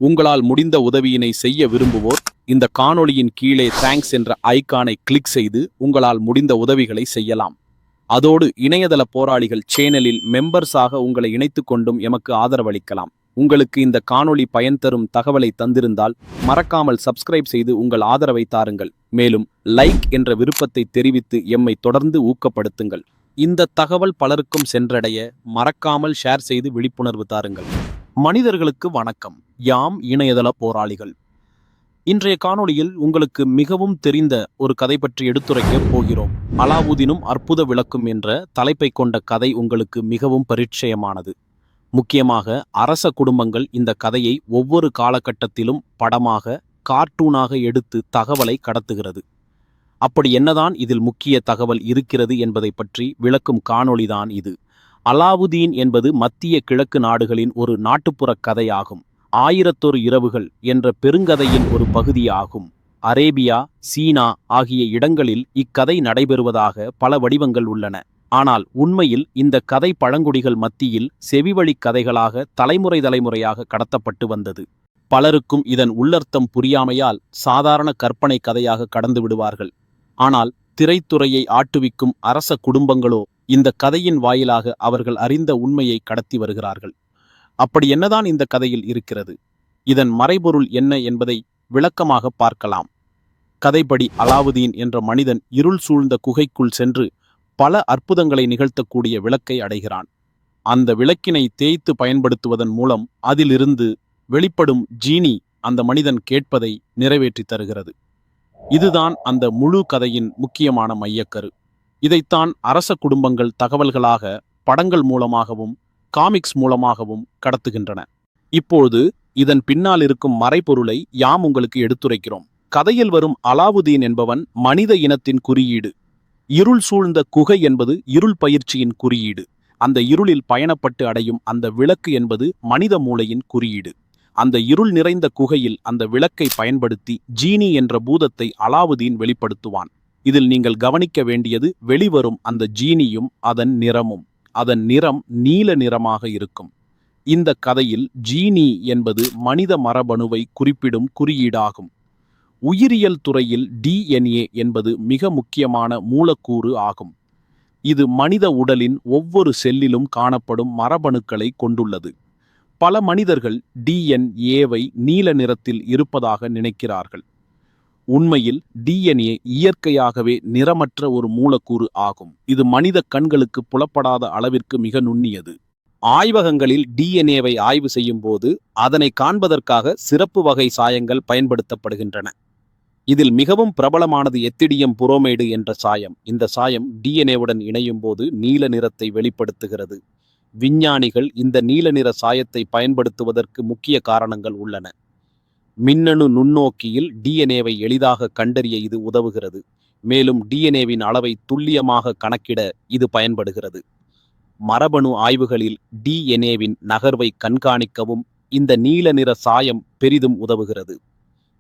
உங்களால் முடிந்த உதவியினை செய்ய விரும்புவோர் இந்த காணொளியின் கீழே தேங்க்ஸ் என்ற ஐகானை கிளிக் செய்து உங்களால் முடிந்த உதவிகளை செய்யலாம். அதோடு இணையதள போராளிகள் சேனலில் மெம்பர்ஸாக உங்களை இணைத்துக் கொண்டும் எமக்கு ஆதரவளிக்கலாம். உங்களுக்கு இந்த காணொளி பயன் தரும் தகவலை தந்திருந்தால் மறக்காமல் சப்ஸ்கிரைப் செய்து உங்கள் ஆதரவை தாருங்கள். மேலும் லைக் என்ற விருப்பத்தை தெரிவித்து எம்மை தொடர்ந்து ஊக்கப்படுத்துங்கள். இந்த தகவல் பலருக்கும் சென்றடைய மறக்காமல் ஷேர் செய்து விழிப்புணர்வு தாருங்கள். மனிதர்களுக்கு வணக்கம். யாம் இணையதள போராளிகள். இன்றைய காணொளியில் உங்களுக்கு மிகவும் தெரிந்த ஒரு கதை பற்றி எடுத்துரைக்கப் போகிறோம். அலாவுதீனும் அற்புத விளக்கும் என்ற தலைப்பை கொண்ட கதை உங்களுக்கு மிகவும் பரிச்சயமானது. முக்கியமாக அரச குடும்பங்கள் இந்த கதையை ஒவ்வொரு காலகட்டத்திலும் படமாக, கார்ட்டூனாக எடுத்து தகவலை கடத்துகிறது. அப்படி என்னதான் இதில் முக்கிய தகவல் இருக்கிறது என்பதை பற்றி விளக்கும் காணொளிதான் இது. அலாவுதீன் என்பது மத்திய கிழக்கு நாடுகளின் ஒரு நாட்டுப்புற கதையாகும். 1001 இரவுகள் என்ற பெருங்கதையின் ஒரு பகுதியாகும். அரேபியா, சீனா ஆகிய இடங்களில் இக்கதை நடைபெறுவதாக பல வடிவங்கள் உள்ளன. ஆனால் உண்மையில் இந்த கதை பழங்குடிகள் மத்தியில் செவிவழி கதைகளாக தலைமுறையாக கடத்தப்பட்டு வந்தது. பலருக்கும் இதன் உள்ளர்த்தம் புரியாமையால் சாதாரண கற்பனை கதையாக கடந்து விடுவார்கள். ஆனால் திரைத்துறையை ஆட்டுவிக்கும் அரச குடும்பங்களோ இந்த கதையின் வாயிலாக அவர்கள் அறிந்த உண்மையை கடத்தி வருகிறார்கள். அப்படி என்னதான் இந்த கதையில் இருக்கிறது, இதன் மறைபொருள் என்ன என்பதை விளக்கமாக பார்க்கலாம். கதைப்படி அலாவுதீன் என்ற மனிதன் இருள் சூழ்ந்த குகைக்குள் சென்று பல அற்புதங்களை நிகழ்த்தக்கூடிய விளக்கை அடைகிறான். அந்த விளக்கினை தேய்த்து பயன்படுத்துவதன் மூலம் அதிலிருந்து வெளிப்படும் ஜீனி அந்த மனிதன் கேட்பதை நிறைவேற்றி தருகிறது. இதுதான் அந்த முழு கதையின் முக்கியமான மையக்கரு. இதைத்தான் அரச குடும்பங்கள் தகவல்களாக படங்கள் மூலமாகவும் காமிக்ஸ் மூலமாகவும் கடத்துகின்றன. இப்பொழுது இதன் பின்னால் இருக்கும் மறைபொருளை யாம் உங்களுக்கு எடுத்துரைக்கிறோம். கதையில் வரும் அலாவுதீன் என்பவன் மனித இனத்தின் குறியீடு. இருள் சூழ்ந்த குகை என்பது இருள் பயிற்சியின் குறியீடு. அந்த இருளில் பயணப்பட்டு அடையும் அந்த விளக்கு என்பது மனித மூளையின் குறியீடு. அந்த இருள் நிறைந்த குகையில் அந்த விளக்கை பயன்படுத்தி ஜீனி என்ற பூதத்தை அலாவுதீன் வெளிப்படுத்துவான். இதில் நீங்கள் கவனிக்க வேண்டியது வெளிவரும் அந்த ஜீனியும் அதன் நிறமும். அதன் நிறம் நீல நிறமாக இருக்கும். இந்த கதையில் ஜீனி என்பது மனித மரபணுவை குறிப்பிடும் குறியீடாகும். உயிரியல் துறையில் DNA என்பது மிக முக்கியமான மூலக்கூறு ஆகும். இது மனித உடலின் ஒவ்வொரு செல்லிலும் காணப்படும் மரபணுக்களை கொண்டுள்ளது. பல மனிதர்கள் DNA நீல நிறத்தில் இருப்பதாக நினைக்கிறார்கள். உண்மையில் DNA இயற்கையாகவே நிறமற்ற ஒரு மூலக்கூறு ஆகும். இது மனித கண்களுக்கு புலப்படாத அளவிற்கு மிக நுண்ணியது. ஆய்வகங்களில் DNA ஆய்வு செய்யும் போது அதனை காண்பதற்காக சிறப்பு வகை சாயங்கள் பயன்படுத்தப்படுகின்றன. இதில் மிகவும் பிரபலமானது எத்திடியம் புரோமைடு என்ற சாயம். இந்த சாயம் DNA இணையும் போது நீல நிறத்தை வெளிப்படுத்துகிறது. விஞ்ஞானிகள் இந்த நீல நிற சாயத்தை பயன்படுத்துவதற்கு முக்கிய காரணங்கள் உள்ளன. மின்னணு நுண்ணோக்கியில் DNA எளிதாக கண்டறிய இது உதவுகிறது. மேலும் DNA அளவை துல்லியமாக கணக்கிட இது பயன்படுகிறது. மரபணு ஆய்வுகளில் DNA நகர்வை கண்காணிக்கவும் இந்த நீல நிற சாயம் பெரிதும் உதவுகிறது.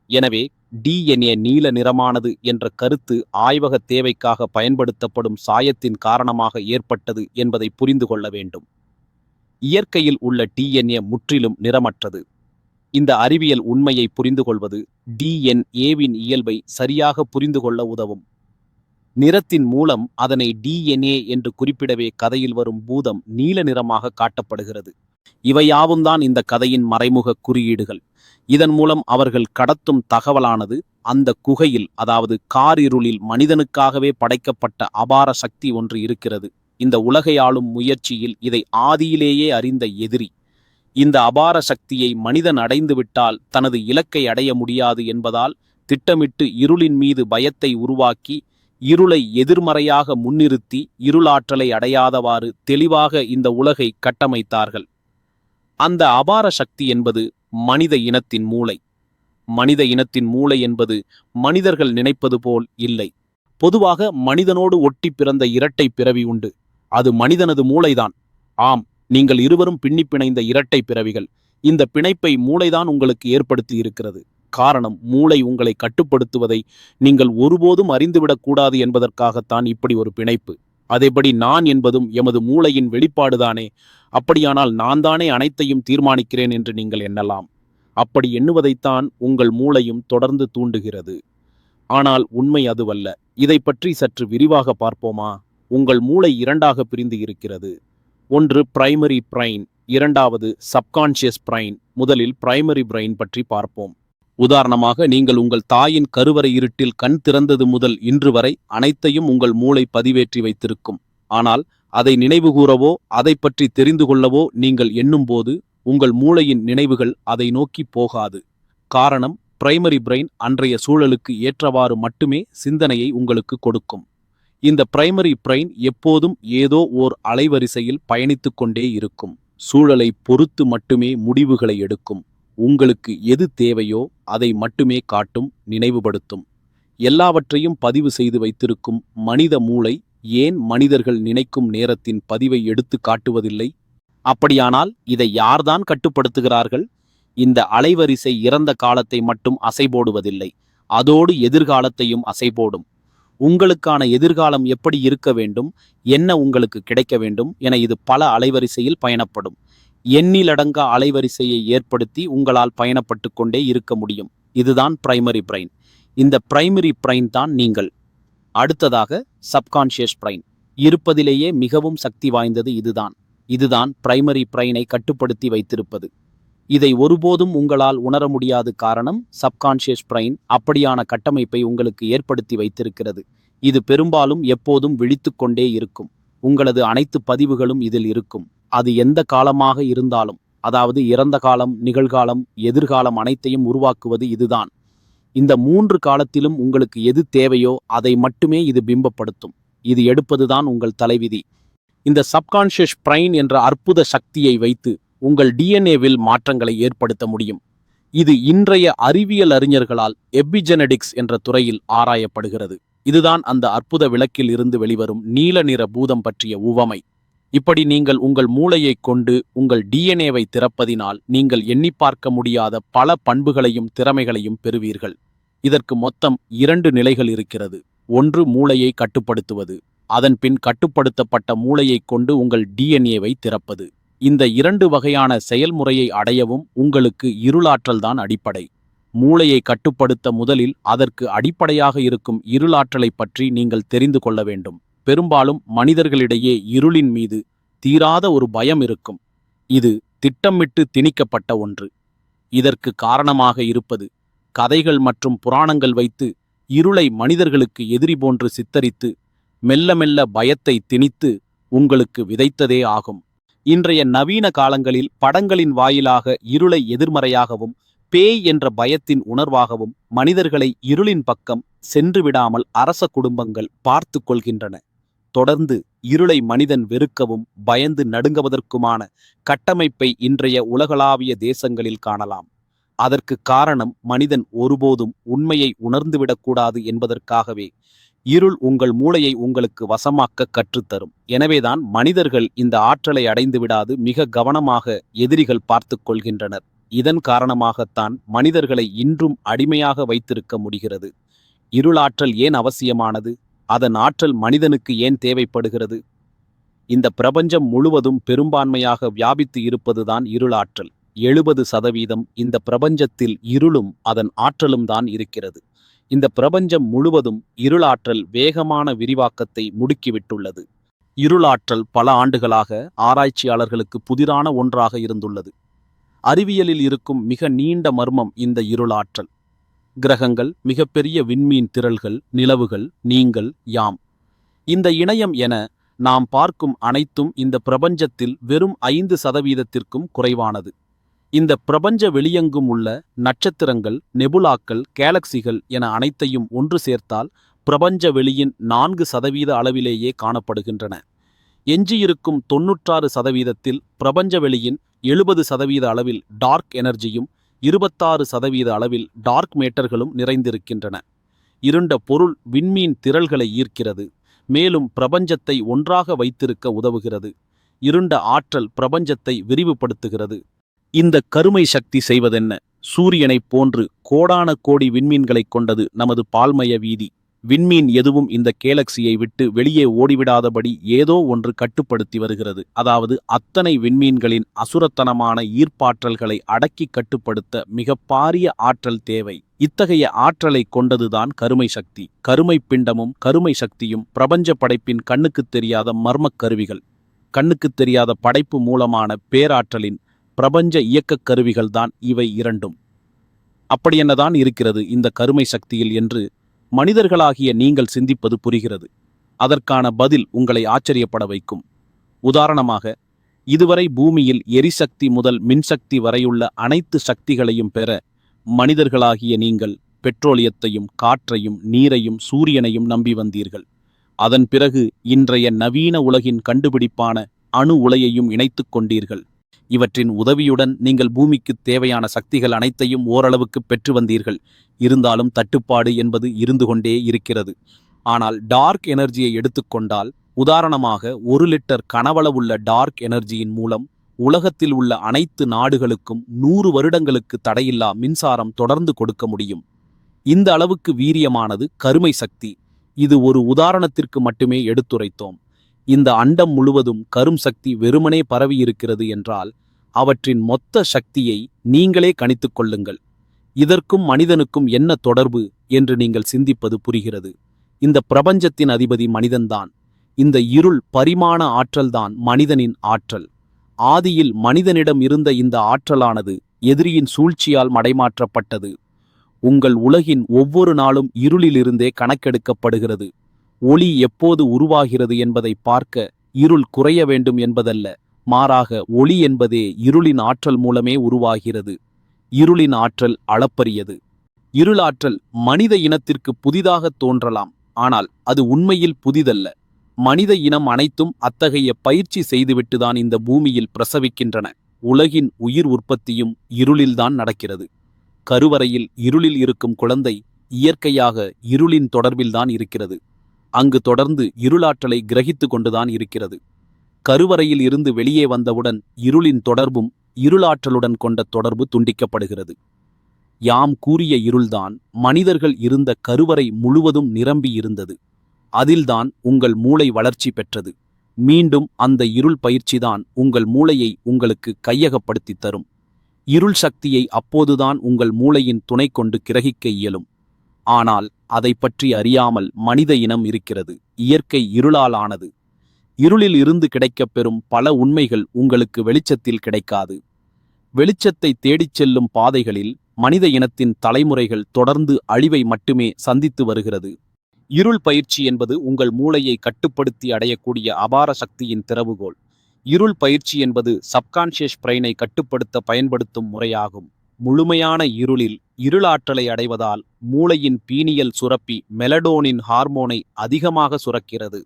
எனவே DNA நீல நிறமானது என்ற கருத்து ஆய்வக தேவைக்காக பயன்படுத்தப்படும் சாயத்தின் காரணமாக ஏற்பட்டது என்பதை புரிந்து கொள்ள வேண்டும். இயற்கையில் உள்ள DNA முற்றிலும் நிறமற்றது. இந்த அறிவியல் உண்மையை புரிந்து கொள்வது DNA இயல்பை சரியாக புரிந்து கொள்ள உதவும். நிறத்தின் மூலம் அதனை DNA என்று குறிப்பிடவே கதையில் வரும் பூதம் நீல நிறமாக காட்டப்படுகிறது. இவையாவும்தான் இந்த கதையின் மறைமுக குறியீடுகள். இதன் மூலம் அவர்கள் கடத்தும் தகவலானது அந்த குகையில், அதாவது காரிருளில் மனிதனுக்காகவே படைக்கப்பட்ட அபார சக்தி ஒன்று இருக்கிறது. இந்த உலகை ஆளும் முயற்சியில் இதை ஆதியிலேயே அறிந்த எதிரி. இந்த அபார சக்தியை மனிதன் அடைந்துவிட்டால் தனது இலக்கை அடைய முடியாது என்பதால் திட்டமிட்டு இருளின் மீது பயத்தை உருவாக்கி இருளை எதிர்மறையாக முன்னிறுத்தி இருளாற்றலை அடையாதவாறு தெளிவாக இந்த உலகை கட்டமைத்தார்கள். அந்த அபார சக்தி என்பது மனித இனத்தின் மூளை. மனித இனத்தின் மூளை என்பது மனிதர்கள் நினைப்பது போல் இல்லை. பொதுவாக மனிதனோடு ஒட்டி பிறந்த இரட்டை பிறவி உண்டு. அது மனிதனது மூளைதான். ஆம், நீங்கள் இருவரும் பின்னி பிணைந்த இரட்டை பிறவிகள். இந்த பிணைப்பை மூளைதான் உங்களுக்கு ஏற்படுத்தி இருக்கிறது. காரணம், மூளை உங்களை கட்டுப்படுத்துவதை நீங்கள் ஒருபோதும் அறிந்துவிடக்கூடாது என்பதற்காகத்தான் இப்படி ஒரு பிணைப்பு. அதேபடி நான் என்பதும் எமது மூளையின் வெளிப்பாடுதானே. அப்படியானால் நான் தானே அனைத்தையும் தீர்மானிக்கிறேன் என்று நீங்கள் எண்ணலாம். அப்படி எண்ணுவதைத்தான் உங்கள் மூளையும் தொடர்ந்து தூண்டுகிறது. ஆனால் உண்மை அதுவல்ல. இதை பற்றி சற்று விரிவாக பார்ப்போமா? உங்கள் மூளை இரண்டாக பிரிந்து இருக்கிறது. ஒன்று பிரைமரி பிரைன், இரண்டாவது சப்கான்ஷியஸ் பிரைன். முதலில் பிரைமரி பிரைன் பற்றி பார்ப்போம். உதாரணமாக, நீங்கள் உங்கள் தாயின் கருவறை இருட்டில் கண் திறந்தது முதல் இன்று வரை அனைத்தையும் உங்கள் மூளை பதிவேற்றி வைத்திருக்கும். ஆனால் அதை நினைவுகூரவோ அதை பற்றி தெரிந்து கொள்ளவோ நீங்கள் எண்ணும்போது உங்கள் மூளையின் நினைவுகள் அதை நோக்கி போகாது. காரணம், பிரைமரி பிரெயின் அன்றைய சூழலுக்கு ஏற்றவாறு மட்டுமே சிந்தனையை உங்களுக்கு கொடுக்கும். இந்த பிரைமரி பிரெயின் எப்போதும் ஏதோ ஓர் அலைவரிசையில் பயணித்துக் கொண்டே இருக்கும். சூழலை பொறுத்து மட்டுமே முடிவுகளை எடுக்கும். உங்களுக்கு எது தேவையோ அதை மட்டுமே காட்டும், நினைவுபடுத்தும். எல்லாவற்றையும் பதிவு செய்து வைத்திருக்கும் மனித மூளை ஏன் மனிதர்கள் நினைக்கும் நேரத்தின் பதிவை எடுத்து காட்டுவதில்லை? அப்படியானால் இதை யார்தான் கட்டுப்படுத்துகிறார்கள்? இந்த அலைவரிசை இறந்த காலத்தை மட்டும் அசைபோடுவதில்லை, அதோடு எதிர்காலத்தையும் அசைபோடும். உங்களுக்கான எதிர்காலம் எப்படி இருக்க வேண்டும், என்ன உங்களுக்கு கிடைக்க வேண்டும் என இது பல அலைவரிசையில் பயணப்படும். எண்ணிலடங்கா அலைவரிசையை ஏற்படுத்தி உங்களால் பயணப்பட்டு கொண்டே இருக்க முடியும். இதுதான் பிரைமரி பிரைன். இந்த பிரைமரி பிரைன் தான் நீங்கள். அடுத்ததாக சப்கான்ஷியஸ் பிரைன். இருப்பதிலேயே மிகவும் சக்தி வாய்ந்தது இதுதான் பிரைமரி பிரைனை கட்டுப்படுத்தி வைத்திருப்பது. இதை ஒருபோதும் உங்களால் உணர முடியாது. காரணம், சப்கான்ஷியஸ் பிரைன் அப்படியான கட்டமைப்பை உங்களுக்கு ஏற்படுத்தி வைத்திருக்கிறது. இது பெரும்பாலும் எப்போதும் விழித்து கொண்டே இருக்கும். உங்களது அனைத்து பதிவுகளும் இதில் இருக்கும். அது எந்த காலமாக இருந்தாலும், அதாவது இறந்த காலம், நிகழ்காலம், எதிர்காலம் அனைத்தையும் உருவாக்குவது இதுதான். இந்த 3 காலத்திலும் உங்களுக்கு எது தேவையோ அதை மட்டுமே இது பிம்பப்படுத்தும். இது எடுப்பதுதான் உங்கள் தலைவிதி. இந்த சப்கான்ஷியஸ் பிரைன் என்ற அற்புத சக்தியை வைத்து உங்கள் டிஎன்ஏவில் மாற்றங்களை ஏற்படுத்த முடியும். இது இன்றைய அறிவியல் அறிஞர்களால் எபிஜெனடிக்ஸ் என்ற துறையில் ஆராயப்படுகிறது. இதுதான் அந்த அற்புத விளக்கில் இருந்து வெளிவரும் நீல நிற பூதம் பற்றிய உவமை. இப்படி நீங்கள் உங்கள் மூளையை கொண்டு உங்கள் டிஎன்ஏவை திறப்பதினால் நீங்கள் எண்ணி பார்க்க முடியாத பல பண்புகளையும் திறமைகளையும் பெறுவீர்கள். இதற்கு மொத்தம் 2 நிலைகள் இருக்கிறது. ஒன்று மூளையை கட்டுப்படுத்துவது, அதன் பின் கட்டுப்படுத்தப்பட்ட மூளையை கொண்டு உங்கள் டிஎன்ஏவை திறப்பது. இந்த 2 வகையான செயல்முறையை அடையவும் உங்களுக்கு இருளாற்றல் தான் அடிப்படை. மூளையை கட்டுப்படுத்த முதலில் அதற்கு அடிப்படையாக இருக்கும் இருளாற்றலை பற்றி நீங்கள் தெரிந்து கொள்ள வேண்டும். பெரும்பாலும் மனிதர்களிடையே இருளின் மீது தீராத ஒரு பயம் இருக்கும். இது திட்டமிட்டு திணிக்கப்பட்ட ஒன்று. இதற்கு காரணமாக இருப்பது கதைகள் மற்றும் புராணங்கள் வைத்து இருளை மனிதர்களுக்கு எதிரி போன்று சித்தரித்து மெல்ல மெல்ல பயத்தை திணித்து உங்களுக்கு விதைத்ததே ஆகும். இன்றைய நவீன காலங்களில் படங்களின் வாயிலாக இருளை எதிர்மறையாகவும் பேய் என்ற பயத்தின் உணர்வாகவும் மனிதர்களை இருளின் பக்கம் சென்று விடாமல் அரச குடும்பங்கள் பார்த்து கொள்கின்றன. தொடர்ந்து இருளை மனிதன் வெறுக்கவும் பயந்து நடுங்குவதற்குமான கட்டமைப்பை இன்றைய உலகளாவிய தேசங்களில் காணலாம். அதற்கு காரணம், மனிதன் ஒருபோதும் உண்மையை உணர்ந்துவிடக்கூடாது என்பதற்காகவே இருள் உங்கள் மூளையை உங்களுக்கு வசமாக்க கற்றுத்தரும். எனவேதான் மனிதர்கள் இந்த ஆற்றலை அடைந்து விடாது மிக கவனமாக எதிரிகள் பார்த்து கொள்கின்றனர். இதன் காரணமாகத்தான் மனிதர்களை இன்றும் அடிமையாக வைத்திருக்க முடிகிறது. இருளாற்றல் ஏன் அவசியமானது? அதன் ஆற்றல் மனிதனுக்கு ஏன் தேவைப்படுகிறது? இந்த பிரபஞ்சம் முழுவதும் பெரும்பான்மையாக வியாபித்து இருப்பதுதான் இருளாற்றல். 70% இந்த பிரபஞ்சத்தில் இருளும் அதன் ஆற்றலும் தான் இருக்கிறது. இந்த பிரபஞ்சம் முழுவதும் இருளாற்றல் வேகமான விரிவாக்கத்தை முடுக்கிவிட்டுள்ளது. இருளாற்றல் பல ஆண்டுகளாக ஆராய்ச்சியாளர்களுக்கு புதிரான ஒன்றாக இருந்துள்ளது. அறிவியலில் இருக்கும் மிக நீண்ட மர்மம் இந்த இருளாற்றல். கிரகங்கள், மிகப்பெரிய விண்மீன் திரள்கள், நிலவுகள், நீங்கள், யாம், இந்த இணையம் என நாம் பார்க்கும் அனைத்தும் இந்த பிரபஞ்சத்தில் வெறும் 5%த்திற்கும் குறைவானது. இந்த பிரபஞ்ச வெளியெங்கும் உள்ள நட்சத்திரங்கள், நெபுலாக்கள், கேலக்சிகள் என அனைத்தையும் ஒன்று சேர்த்தால் பிரபஞ்ச வெளியின் 4% அளவிலேயே காணப்படுகின்றன. எஞ்சியிருக்கும் 96%த்தில் பிரபஞ்ச வெளியின் 70% அளவில் டார்க் எனர்ஜியும் 26% அளவில் டார்க் மேட்டர்களும் நிறைந்திருக்கின்றன. இருண்ட பொருள் விண்மீன் திரள்களை ஈர்க்கிறது, மேலும் பிரபஞ்சத்தை ஒன்றாக வைத்திருக்க உதவுகிறது. இருண்ட ஆற்றல் பிரபஞ்சத்தை விரிவுபடுத்துகிறது. இந்த கருமை சக்தி செய்வதென்ன? சூரியனைப் போன்று கோடான கோடி விண்மீன்களைக் கொண்டது நமது பால்மய வீதி. விண்மீன் எதுவும் இந்த கேலக்சியை விட்டு வெளியே ஓடிவிடாதபடி ஏதோ ஒன்று கட்டுப்படுத்தி வருகிறது. அதாவது அத்தனை விண்மீன்களின் அசுரத்தனமான ஈர்ப்பாற்றல்களை அடக்கி கட்டுப்படுத்த மிக பாரிய ஆற்றல் தேவை. இத்தகைய ஆற்றலை கொண்டதுதான் கருமை சக்தி. கருமை பிண்டமும் கருமை சக்தியும் பிரபஞ்ச படைப்பின் கண்ணுக்குத் தெரியாத மர்மக் கருவிகள். கண்ணுக்குத் தெரியாத படைப்பு மூலமான பேராற்றலின் பிரபஞ்ச இயக்கக் கருவிகள்தான் இவை இரண்டும். அப்படி என்னதான் இருக்கிறது இந்த கருமை சக்தியில் என்று மனிதர்களாகிய நீங்கள் சிந்திப்பது புரிகிறது. அதற்கான பதில் உங்களை ஆச்சரியப்பட வைக்கும். உதாரணமாக, இதுவரை பூமியில் எரிசக்தி முதல் மின்சக்தி வரையுள்ள அனைத்து சக்திகளையும் பெற மனிதர்களாகிய நீங்கள் பெட்ரோலியத்தையும் காற்றையும் நீரையும் சூரியனையும் நம்பி வந்தீர்கள். அதன் பிறகு இன்றைய நவீன உலகின் கண்டுபிடிப்பான அணு உலையையும் இணைத்துக் கொண்டீர்கள். இவற்றின் உதவியுடன் நீங்கள் பூமிக்கு தேவையான சக்திகள் அனைத்தையும் ஓரளவுக்கு பெற்று வந்தீர்கள். இருந்தாலும் தட்டுப்பாடு என்பது இருந்து கொண்டே இருக்கிறது. ஆனால் டார்க் எனர்ஜியை எடுத்துக்கொண்டால், உதாரணமாக 1 லிட்டர் கனவளவுள்ள டார்க் எனர்ஜியின் மூலம் உலகத்தில் உள்ள அனைத்து நாடுகளுக்கும் 100 வருடங்களுக்கு தடையில்லா மின்சாரம் தொடர்ந்து கொடுக்க முடியும். இந்த அளவுக்கு வீரியமானது கருமை சக்தி. இது ஒரு உதாரணத்திற்கு மட்டுமே எடுத்துரைத்தோம். இந்த அண்டம் முழுவதும் கரும் சக்தி வெறுமனே பரவியிருக்கிறது என்றால் அவற்றின் மொத்த சக்தியை நீங்களே கணித்துக் கொள்ளுங்கள். இதற்கும் மனிதனுக்கும் என்ன தொடர்பு என்று நீங்கள் சிந்திப்பது புரிகிறது. இந்த பிரபஞ்சத்தின் அதிபதி மனிதன்தான். இந்த இருள் பரிமாண ஆற்றல்தான் மனிதனின் ஆற்றல். ஆதியில் மனிதனிடம் இருந்த இந்த ஆற்றலானது எதிரியின் சூழ்ச்சியால் மடைமாற்றப்பட்டது. உங்கள் உலகின் ஒவ்வொரு நாளும் இருளிலிருந்தே கணக்கெடுக்கப்படுகிறது. ஒளி எப்போது உருவாகிறது என்பதை பார்க்க இருள் குறைய வேண்டும் என்பதல்ல, மாறாக ஒளி என்பதே இருளின் ஆற்றல் மூலமே உருவாகிறது. இருளின் ஆற்றல் அளப்பரியது. இருளாற்றல் மனித இனத்திற்கு புதிதாக தோன்றலாம், ஆனால் அது உண்மையில் புதிதல்ல. மனித இனம் அனைத்தும் அத்தகைய பயிற்சி செய்துவிட்டுதான் இந்த பூமியில் பிரசவிக்கின்றன. உலகின் உயிர் உற்பத்தியும் இருளில்தான் நடக்கிறது. கருவறையில் இருளில் இருக்கும் குழந்தை இயற்கையாக இருளின் தொடர்பில்தான் இருக்கிறது. அங்கு தொடர்ந்து இருளாற்றலை கிரகித்து கொண்டுதான் இருக்கிறது. கருவறையில் இருந்து வெளியே வந்தவுடன் இருளின் தொடர்பும் இருளாற்றலுடன் கொண்ட தொடர்பு துண்டிக்கப்படுகிறது. யாம் கூறிய இருள்தான் மனிதர்கள் இருந்த கருவறை முழுவதும் நிரம்பி இருந்தது. அதில்தான் உங்கள் மூளை வளர்ச்சி பெற்றது. மீண்டும் அந்த இருள் பயிற்சிதான் உங்கள் மூளையை உங்களுக்கு கையகப்படுத்தி தரும். இருள் சக்தியை அப்போதுதான் உங்கள் மூளையின் துணை கொண்டு கிரகிக்க இயலும். ஆனால் அதை பற்றி அறியாமல் மனித இனம் இருக்கிறது. இயற்கை இருளால் ஆனது. இருளில் இருந்து கிடைக்கப்பெறும் பல உண்மைகள் உங்களுக்கு வெளிச்சத்தில் கிடைக்காது. வெளிச்சத்தை தேடிச் செல்லும் பாதைகளில் மனித இனத்தின் தலைமுறைகள் தொடர்ந்து அழிவை மட்டுமே சந்தித்து வருகிறது. இருள் பயிற்சி என்பது உங்கள் மூளையை கட்டுப்படுத்தி அடையக்கூடிய அபார சக்தியின் திறவுகோல். இருள் பயிற்சி என்பது சப்கான்ஷியஸ் பிரெயினை கட்டுப்படுத்த பயன்படுத்தும் முறையாகும். முழுமையான இருளில் இருளாற்றலை அடைவதால் மூளையின் பீனியல் சுரப்பி மெலடோனின் ஹார்மோனை அதிகமாக சுரக்கிறது.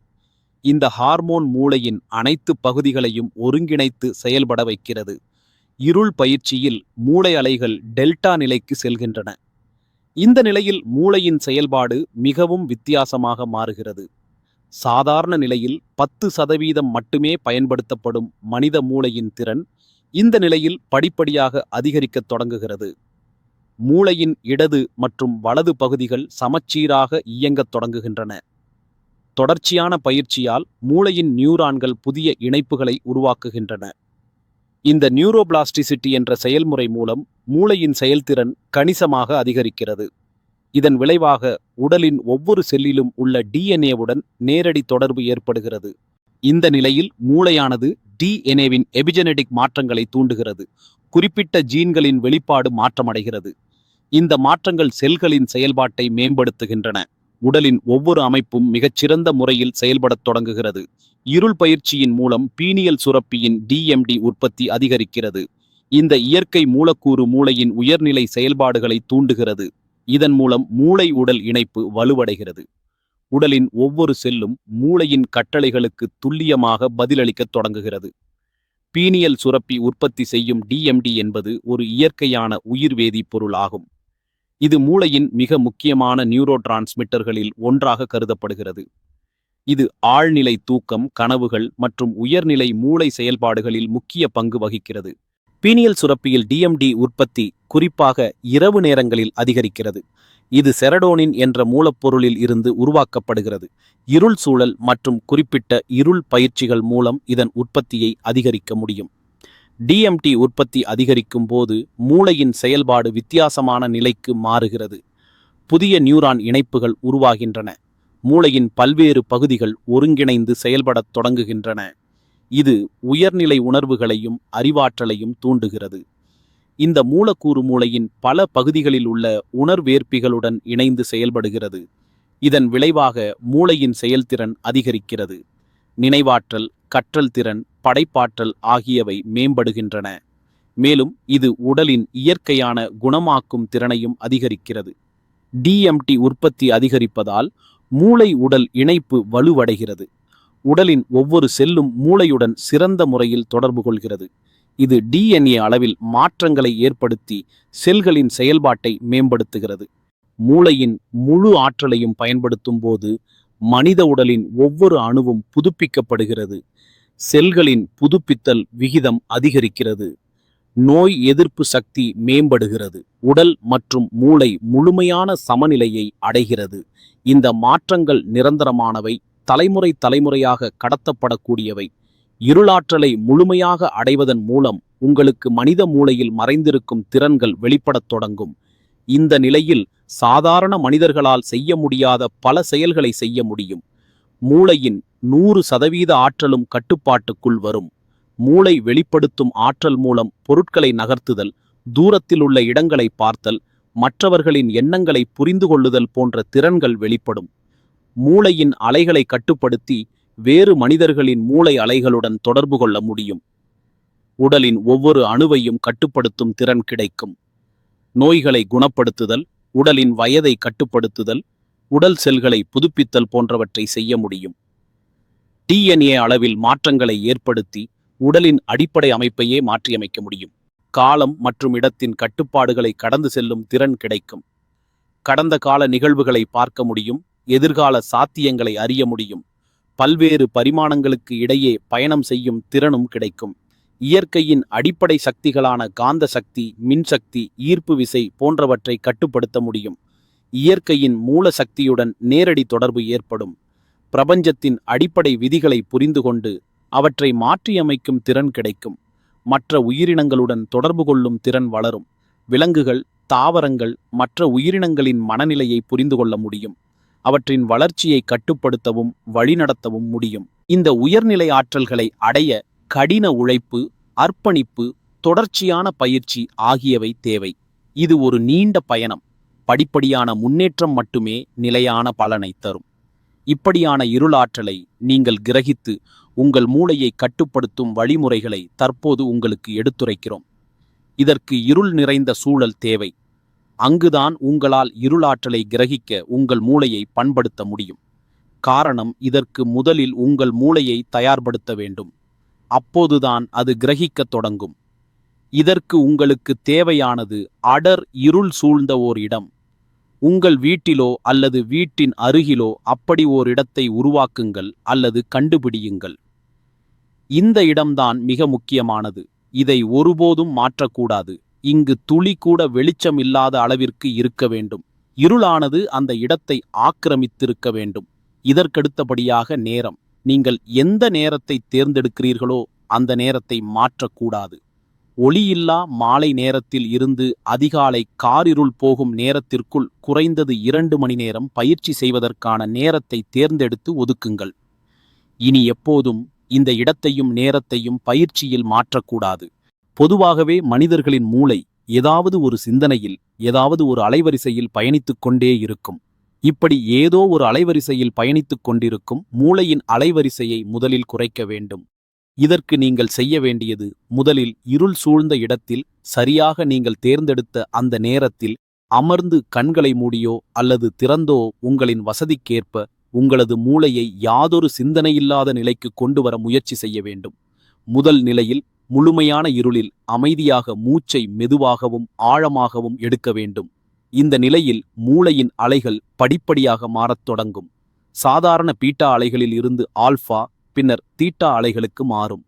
இந்த ஹார்மோன் மூளையின் அனைத்து பகுதிகளையும் ஒருங்கிணைத்து செயல்பட வைக்கிறது. இருள் பயிற்சியில் மூளை அலைகள் டெல்டா நிலைக்கு செல்கின்றன. இந்த நிலையில் மூளையின் செயல்பாடு மிகவும் வித்தியாசமாக மாறுகிறது. சாதாரண நிலையில் 10% மட்டுமே பயன்படுத்தப்படும் மனித மூளையின் திறன் இந்த நிலையில் படிப்படியாக அதிகரிக்கத் தொடங்குகிறது. மூளையின் இடது மற்றும் வலது பகுதிகள் சமச்சீராக இயங்கத் தொடங்குகின்றன. தொடர்ச்சியான பயிற்சியால் மூளையின் நியூரான்கள் புதிய இணைப்புகளை உருவாக்குகின்றன. இந்த நியூரோபிளாஸ்டிசிட்டி என்ற செயல்முறை மூலம் மூளையின் செயல்திறன் கணிசமாக அதிகரிக்கிறது. இதன் விளைவாக உடலின் ஒவ்வொரு செல்லிலும் உள்ள டிஎன்ஏவுடன் நேரடி தொடர்பு ஏற்படுகிறது. இந்த நிலையில் மூளையானது டிஎன்ஏவின் எபிஜெனடிக் மாற்றங்களை தூண்டுகிறது. குறிப்பிட்ட ஜீன்களின் வெளிப்பாடு மாற்றமடைகிறது. இந்த மாற்றங்கள் செல்களின் செயல்பாட்டை மேம்படுத்துகின்றன. உடலின் ஒவ்வொரு அமைப்பும் மிகச்சிறந்த முறையில் செயல்படத் தொடங்குகிறது. இருள் பயிற்சியின் மூலம் பீனியல் சுரப்பியின் டிஎம்டி உற்பத்தி அதிகரிக்கிறது. இந்த இயற்கை மூலக்கூறு மூளையின் உயர்நிலை செயல்பாடுகளை தூண்டுகிறது. இதன் மூலம் மூளை உடல் இணைப்பு வலுவடைகிறது. உடலின் ஒவ்வொரு செல்லும் மூளையின் கட்டளைகளுக்கு துல்லியமாக பதிலளிக்கத் தொடங்குகிறது. பீனியல் சுரப்பி உற்பத்தி செய்யும் டிஎம்டி என்பது ஒரு இயற்கையான உயிர்வேதி பொருள் ஆகும். இது மூளையின் மிக முக்கியமான நியூரோ டிரான்ஸ்மிட்டர்களில் ஒன்றாக கருதப்படுகிறது. இது ஆழ்நிலை தூக்கம், கனவுகள் மற்றும் உயர்நிலை மூளை செயல்பாடுகளில் முக்கிய பங்கு வகிக்கிறது. பீனியல் சுரப்பியில் டிஎம்டி உற்பத்தி குறிப்பாக இரவு நேரங்களில் அதிகரிக்கிறது. இது செரடோனின் என்ற மூலப்பொருளில் இருந்து உருவாக்கப்படுகிறது. இருள் சூழல் மற்றும் குறிப்பிட்ட இருள் பயிற்சிகள் மூலம் இதன் உற்பத்தியை அதிகரிக்க முடியும். டிஎம்டி உற்பத்தி அதிகரிக்கும் போது மூளையின் செயல்பாடு வித்தியாசமான நிலைக்கு மாறுகிறது. புதிய நியூரான் இணைப்புகள் உருவாகின்றன. மூளையின் பல்வேறு பகுதிகள் ஒருங்கிணைந்து செயல்படத் தொடங்குகின்றன. இது உயர்நிலை உணர்வுகளையும் அறிவாற்றலையும் தூண்டுகிறது. இந்த மூலக்கூறு மூளையின் பல பகுதிகளில் உள்ள உணர்வேற்பிகளுடன் இணைந்து செயல்படுகிறது. இதன் விளைவாக மூளையின் செயல்திறன் அதிகரிக்கிறது. நினைவாற்றல், கற்றல் திறன், படைப்பாற்றல் ஆகியவை மேம்படுகின்றன. மேலும் இது உடலின் இயற்கையான குணமாக்கும் திறனையும் அதிகரிக்கிறது. டிஎம்டி உற்பத்தி அதிகரிப்பதால் மூளை உடல் இணைப்பு வலுவடைகிறது. உடலின் ஒவ்வொரு செல்லும் மூளையுடன் சிறந்த முறையில் தொடர்பு கொள்கிறது. இது டிஎன்ஏ அளவில் மாற்றங்களை ஏற்படுத்தி செல்களின் செயல்பாட்டை மேம்படுத்துகிறது. மூளையின் முழு ஆற்றலையும் பயன்படுத்தும் போது மனித உடலின் ஒவ்வொரு அணுவும் புதுப்பிக்கப்படுகிறது. செல்களின் புதுப்பித்தல் விகிதம் அதிகரிக்கிறது. நோய் எதிர்ப்பு சக்தி மேம்படுகிறது. உடல் மற்றும் மூளை முழுமையான சமநிலையை அடைகிறது. இந்த மாற்றங்கள் நிரந்தரமானவை, தலைமுறையாக கடத்தப்படக்கூடியவை. இருளாற்றலை முழுமையாக அடைவதன் மூலம் உங்களுக்கு மனித மூளையில் மறைந்திருக்கும் திறன்கள் வெளிப்படத் தொடங்கும். இந்த நிலையில் சாதாரண மனிதர்களால் செய்ய முடியாத பல செயல்களை செய்ய முடியும். மூளையின் 100% ஆற்றலும் கட்டுப்பாட்டுக்குள் வரும். மூளை வெளிப்படுத்தும் ஆற்றல் மூலம் பொருட்களை நகர்த்துதல், தூரத்தில் உள்ள இடங்களை பார்த்தல், மற்றவர்களின் எண்ணங்களை புரிந்து கொள்ளுதல் போன்ற திறன்கள் வெளிப்படும். மூளையின் அலைகளை கட்டுப்படுத்தி வேறு மனிதர்களின் மூளை அலைகளுடன் தொடர்பு கொள்ள முடியும். உடலின் ஒவ்வொரு அணுவையும் கட்டுப்படுத்தும் திறன் கிடைக்கும். நோய்களை குணப்படுத்துதல், உடலின் வயதை கட்டுப்படுத்துதல், உடல் செல்களை புதுப்பித்தல் போன்றவற்றை செய்ய முடியும். டிஎன்ஏ அளவில் மாற்றங்களை ஏற்படுத்தி உடலின் அடிப்படை அமைப்பையே மாற்றியமைக்க முடியும். காலம் மற்றும் இடத்தின் கட்டுப்பாடுகளை கடந்து செல்லும் திறன் கிடைக்கும். கடந்த கால நிகழ்வுகளை பார்க்க முடியும். எதிர்கால சாத்தியங்களை அறிய முடியும். பல்வேறு பரிமாணங்களுக்கு இடையே பயணம் செய்யும் திறனும் கிடைக்கும். இயற்கையின் அடிப்படை சக்திகளான காந்த சக்தி, மின்சக்தி, ஈர்ப்பு விசை போன்றவற்றை கட்டுப்படுத்த முடியும். இயற்கையின் மூல சக்தியுடன் நேரடி தொடர்பு ஏற்படும். பிரபஞ்சத்தின் அடிப்படை விதிகளை புரிந்து கொண்டு அவற்றை மாற்றியமைக்கும் திறன் கிடைக்கும். மற்ற உயிரினங்களுடன் தொடர்பு கொள்ளும் திறன் வளரும். விலங்குகள், தாவரங்கள், மற்ற உயிரினங்களின் மனநிலையை புரிந்து கொள்ள முடியும். அவற்றின் வளர்ச்சியை கட்டுப்படுத்தவும் வழிநடத்தவும் முடியும். இந்த உயர்நிலை ஆற்றல்களை அடைய கடின உழைப்பு, அர்ப்பணிப்பு, தொடர்ச்சியான பயிற்சி ஆகியவை தேவை. இது ஒரு நீண்ட பயணம். படிப்படியான முன்னேற்றம் மட்டுமே நிலையான பலனை தரும். இப்படியான இருளாற்றலை நீங்கள் கிரகித்து உங்கள் மூளையை கட்டுப்படுத்தும் வழிமுறைகளை தற்போது உங்களுக்கு எடுத்துரைக்கிறோம். இதற்கு இருள் நிறைந்த சூழல் தேவை. அங்குதான் உங்களால் இருளாற்றலை கிரகிக்க உங்கள் மூளையை பண்படுத்த முடியும். காரணம், இதற்கு முதலில் உங்கள் மூளையை தயார்படுத்த வேண்டும். அப்போதுதான் அது கிரகிக்கத் தொடங்கும். இதற்கு உங்களுக்கு தேவையானது அடர் இருள் சூழ்ந்த ஓர் இடம். உங்கள் வீட்டிலோ அல்லது வீட்டின் அருகிலோ அப்படி ஓர் இடத்தை உருவாக்குங்கள் அல்லது கண்டுபிடியுங்கள். இந்த இடம்தான் மிக முக்கியமானது. இதை ஒருபோதும் மாற்றக்கூடாது. இங்கு துளி கூட வெளிச்சம் இல்லாத அளவிற்கு இருக்க வேண்டும். இருளானது அந்த இடத்தை ஆக்கிரமித்திருக்க வேண்டும். இதற்கடுத்தபடியாக நேரம். நீங்கள் எந்த நேரத்தை தேர்ந்தெடுக்கிறீர்களோ அந்த நேரத்தை மாற்றக்கூடாது. ஒளியில்லா மாலை நேரத்தில் இருந்து அதிகாலை காரிருள் போகும் நேரத்திற்குள் குறைந்தது 2 மணி நேரம் பயிற்சி செய்வதற்கான நேரத்தை தேர்ந்தெடுத்து ஒதுக்குங்கள். இனி எப்போதும் இந்த இடத்தையும் நேரத்தையும் பயிற்சியில் மாற்றக்கூடாது. பொதுவாகவே மனிதர்களின் மூளை ஏதாவது ஒரு சிந்தனையில், ஏதாவது ஒரு அலைவரிசையில் பயணித்துக் கொண்டே இருக்கும். இப்படி ஏதோ ஒரு அலைவரிசையில் பயணித்துக் கொண்டிருக்கும் மூளையின் அலைவரிசையை முதலில் குறைக்க வேண்டும். இதற்கு நீங்கள் செய்ய வேண்டியது, முதலில் இருள் சூழ்ந்த இடத்தில் சரியாக நீங்கள் தேர்ந்தெடுத்த அந்த நேரத்தில் அமர்ந்து கண்களை மூடியோ அல்லது திறந்தோ உங்களின் வசதிக்கேற்ப உங்களது மூளையை யாதொரு சிந்தனையில்லாத நிலைக்கு கொண்டு வர முயற்சி செய்ய வேண்டும். முதல் நிலையில் முழுமையான இருளில் அமைதியாக மூச்சை மெதுவாகவும் ஆழமாகவும் எடுக்க வேண்டும். இந்த நிலையில் மூளையின் அலைகள் படிப்படியாக மாறத் தொடங்கும். சாதாரண பீட்டா அலைகளில் இருந்து ஆல்ஃபா, பின்னர் தீட்டா அலைகளுக்கு மாறும்.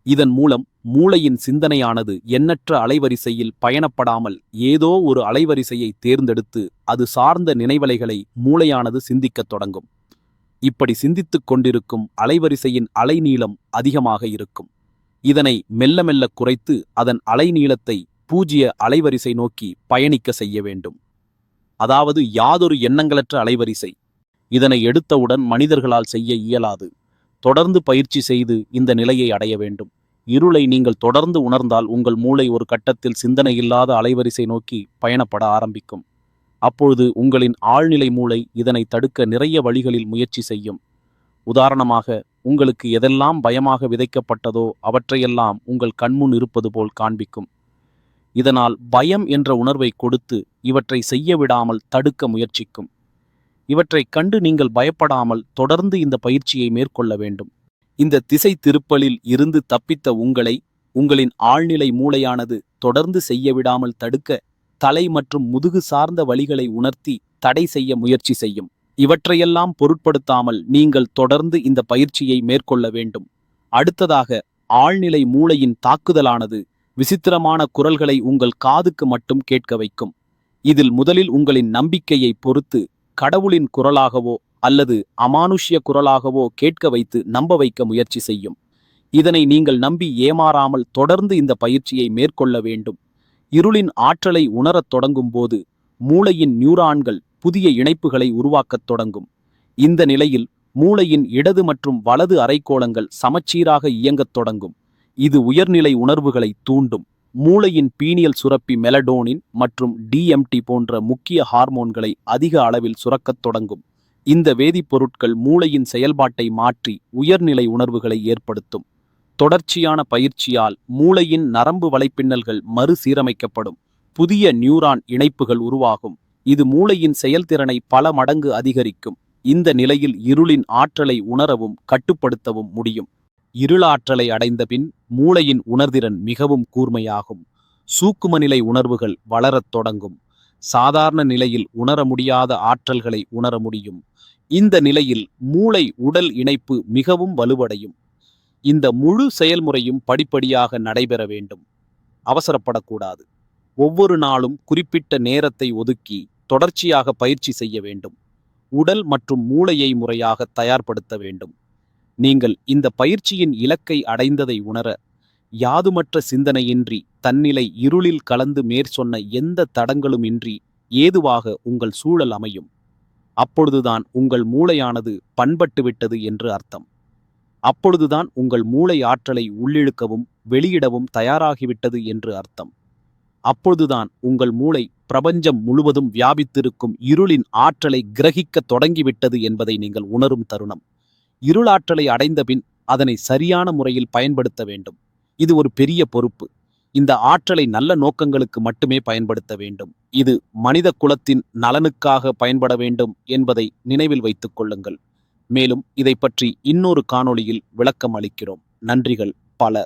இதன் மூலம் மூளையின் சிந்தனையானது எண்ணற்ற அலைவரிசையில் பயணப்படாமல் ஏதோ ஒரு அலைவரிசையை தேர்ந்தெடுத்து அது சார்ந்த நினைவலைகளை மூளையானது சிந்திக்கத் தொடங்கும். இப்படி சிந்தித்துக் கொண்டிருக்கும் அலைவரிசையின் அலைநீளம் அதிகமாக இருக்கும். இதனை மெல்ல மெல்ல குறைத்து அதன் அலைநீளத்தை 0 அலைவரிசை நோக்கி பயணிக்க செய்ய வேண்டும். அதாவது யாதொரு எண்ணங்களற்ற அலைவரிசை. இதனை எடுத்தவுடன் மனிதர்களால் செய்ய இயலாது. தொடர்ந்து பயிற்சி செய்து இந்த நிலையை அடைய வேண்டும். இருளை நீங்கள் தொடர்ந்து உணர்ந்தால் உங்கள் மூளை ஒரு கட்டத்தில் சிந்தனையில்லாத அலைவரிசை நோக்கி பயணப்பட ஆரம்பிக்கும். அப்பொழுது உங்களின் ஆழ்நிலை மூளை இதனை தடுக்க நிறைய வழிகளில் முயற்சி செய்யும். உதாரணமாக, உங்களுக்கு எதெல்லாம் பயமாக விதைக்கப்பட்டதோ அவற்றையெல்லாம் உங்கள் கண்முன் இருப்பது போல் காண்பிக்கும். இதனால் பயம் என்ற உணர்வை கொடுத்து இவற்றை செய்ய விடாமல் தடுக்க முயற்சிக்கும். இவற்றை கண்டு நீங்கள் பயப்படாமல் தொடர்ந்து இந்த பயிற்சியை மேற்கொள்ள வேண்டும். இந்த திசை திருப்பலில் இருந்து தப்பித்த உங்களை உங்களின் ஆழ்நிலை மூளையானது தொடர்ந்து செய்ய விடாமல் தடுக்க தலை மற்றும் முதுகு சார்ந்த வழிகளை உணர்த்தி தடை செய்ய முயற்சி செய்யும். இவற்றையெல்லாம் பொருட்படுத்தாமல் நீங்கள் தொடர்ந்து இந்த பயிற்சியை மேற்கொள்ள வேண்டும். அடுத்ததாக, ஆழ்நிலை மூளையின் தாக்குதலானது விசித்திரமான குரல்களை உங்கள் காதுக்கு மட்டும் கேட்க வைக்கும். இதில் முதலில் உங்களின் நம்பிக்கையை பொறுத்து கடவுளின் குரலாகவோ அல்லது அமானுஷ்ய குரலாகவோ கேட்க வைத்து நம்ப வைக்க முயற்சி செய்யும். இதனை நீங்கள் நம்பி ஏமாறாமல் தொடர்ந்து இந்த பயிற்சியை மேற்கொள்ள வேண்டும். இருளின் ஆற்றலை உணரத் தொடங்கும் போது மூளையின் நியூரான்கள் புதிய இணைப்புகளை உருவாக்கத் தொடங்கும். இந்த நிலையில் மூளையின் இடது மற்றும் வலது அரைக்கோளங்கள் சமச்சீராக இயங்கத் தொடங்கும். இது உயர்நிலை உணர்வுகளை தூண்டும். மூளையின் பீனியல் சுரப்பி மெலடோனின் மற்றும் DMT போன்ற முக்கிய ஹார்மோன்களை அதிக அளவில் சுரக்கத் தொடங்கும். இந்த வேதிப்பொருட்கள் மூளையின் செயல்பாட்டை மாற்றி உயர்நிலை உணர்வுகளை ஏற்படுத்தும். தொடர்ச்சியான பயிற்சியால் மூளையின் நரம்பு வலைப்பின்னல்கள் மறுசீரமைக்கப்படும். புதிய நியூரான் இணைப்புகள் உருவாகும். இது மூளையின் செயல்திறனை பல மடங்கு அதிகரிக்கும். இந்த நிலையில் இருளின் ஆற்றலை உணரவும் கட்டுப்படுத்தவும் முடியும். இருளாற்றலை அடைந்த பின் மூளையின் உணர்திறன் மிகவும் கூர்மையாகும். சூக்கும நிலை உணர்வுகள் வளரத் தொடங்கும். சாதாரண நிலையில் உணர முடியாத ஆற்றல்களை உணர முடியும். இந்த நிலையில் மூளை உடல் இணைப்பு மிகவும் வலுவடையும். இந்த முழு செயல்முறையும் படிப்படியாக நடைபெற வேண்டும். அவசரப்படக்கூடாது. ஒவ்வொரு நாளும் குறிப்பிட்ட நேரத்தை ஒதுக்கி தொடர்ச்சியாக பயிற்சி செய்ய வேண்டும். உடல் மற்றும் மூளையை முறையாக தயார்படுத்த வேண்டும். நீங்கள் இந்த பயிற்சியின் இலக்கை அடைந்ததை உணர, யாதுமற்ற சிந்தனையின்றி தன்னிலை இருளில் கலந்து மேற்சொன்ன எந்த தடங்களுமின்றி ஏதுவாக உங்கள் சூழல் அமையும். அப்பொழுதுதான் உங்கள் மூளையானது பண்பட்டுவிட்டது என்று அர்த்தம். அப்பொழுதுதான் உங்கள் மூளை ஆற்றலை உள்ளிழுக்கவும் வெளியிடவும் தயாராகிவிட்டது என்று அர்த்தம். அப்பொழுதுதான் உங்கள் மூளை பிரபஞ்சம் முழுவதும் வியாபித்திருக்கும் இருளின் ஆற்றலை கிரகிக்க தொடங்கிவிட்டது என்பதை நீங்கள் உணரும் தருணம். இருளாற்றலை அடைந்த பின் அதனை சரியான முறையில் பயன்படுத்த வேண்டும். இது ஒரு பெரிய பொறுப்பு. இந்த ஆற்றலை நல்ல நோக்கங்களுக்கு மட்டுமே பயன்படுத்த வேண்டும். இது மனித குலத்தின் நலனுக்காக பயன்பட வேண்டும் என்பதை நினைவில் வைத்துக் கொள்ளுங்கள். மேலும் இதை பற்றி இன்னொரு காணொளியில் விளக்கம் அளிக்கிறோம். நன்றிகள் பல.